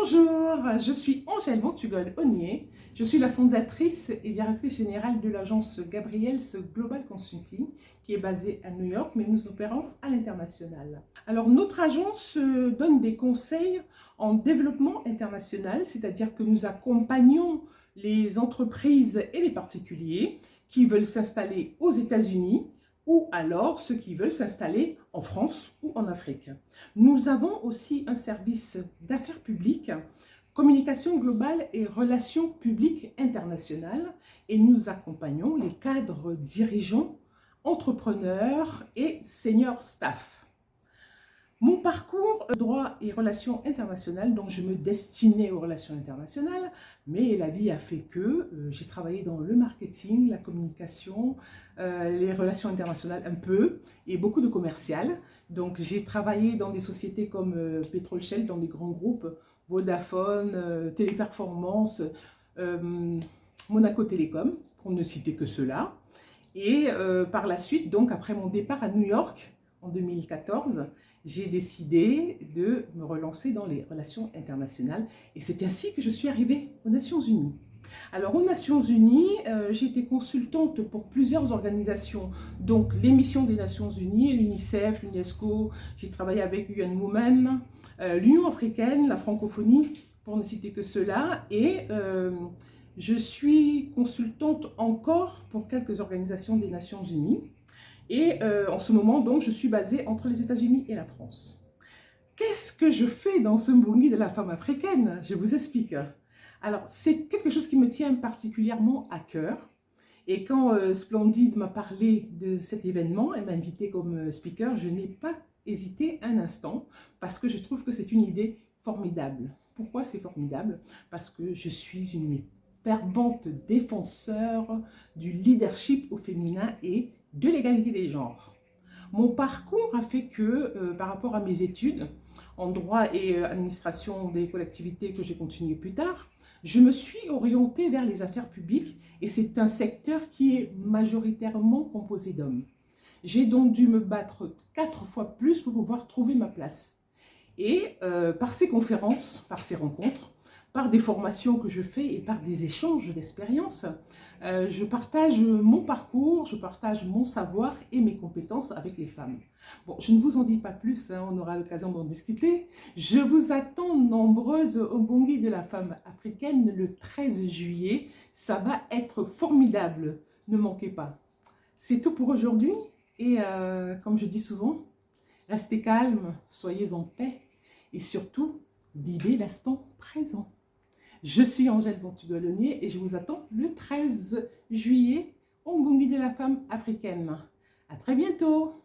Bonjour, je suis Angèle Montugol-Onnier. Je suis la fondatrice et directrice générale de l'agence Gabriels Global Consulting qui est basée à New York, mais nous opérons à l'international. Alors, notre agence donne des conseils en développement international, c'est-à-dire que nous accompagnons les entreprises et les particuliers qui veulent s'installer aux États-Unis ou alors ceux qui veulent s'installer en France ou en Afrique. Nous avons aussi un service d'affaires publiques, communication globale et relations publiques internationales, et nous accompagnons les cadres dirigeants, entrepreneurs et senior staff. Mon parcours droit et relations internationales, donc je me destinais aux relations internationales, mais la vie a fait que j'ai travaillé dans le marketing, la communication, les relations internationales un peu, et beaucoup de commercial. Donc j'ai travaillé dans des sociétés comme Petrol Shell, dans des grands groupes, Vodafone, Téléperformance, Monaco Télécom, pour ne citer que ceux-là. Et par la suite, donc après mon départ à New York, en 2014, j'ai décidé de me relancer dans les relations internationales et c'est ainsi que je suis arrivée aux Nations Unies. Alors aux Nations Unies, j'ai été consultante pour plusieurs organisations, donc les missions des Nations Unies, l'UNICEF, l'UNESCO, j'ai travaillé avec UN Women, l'Union africaine, la francophonie, pour ne citer que cela, et je suis consultante encore pour quelques organisations des Nations Unies. Et en ce moment, donc, je suis basée entre les États-Unis et la France. Qu'est-ce que je fais dans ce Mbongi de la femme africaine? Je vous explique. Alors, c'est quelque chose qui me tient particulièrement à cœur. Et quand Splendide m'a parlé de cet événement et m'a invité comme speaker, je n'ai pas hésité un instant parce que je trouve que c'est une idée formidable. Pourquoi c'est formidable? Parce que je suis une fervente défenseur du leadership au féminin et de l'égalité des genres. Mon parcours a fait que, par rapport à mes études en droit et administration des collectivités que j'ai continué plus tard, je me suis orientée vers les affaires publiques et c'est un secteur qui est majoritairement composé d'hommes. J'ai donc dû me battre 4 fois plus pour pouvoir trouver ma place. Et par ces conférences, par ces rencontres, par des formations que je fais et par des échanges d'expériences, je partage mon parcours, je partage mon savoir et mes compétences avec les femmes. Bon, je ne vous en dis pas plus, hein, on aura l'occasion d'en discuter. Je vous attends nombreuses au Mbongi de la femme africaine le 13 juillet. Ça va être formidable, ne manquez pas. C'est tout pour aujourd'hui et comme je dis souvent, restez calme, soyez en paix et surtout, vivez l'instant présent. Je suis Angèle Montugol-Onnier et je vous attends le 13 juillet au Mbongi de la femme africaine. À très bientôt!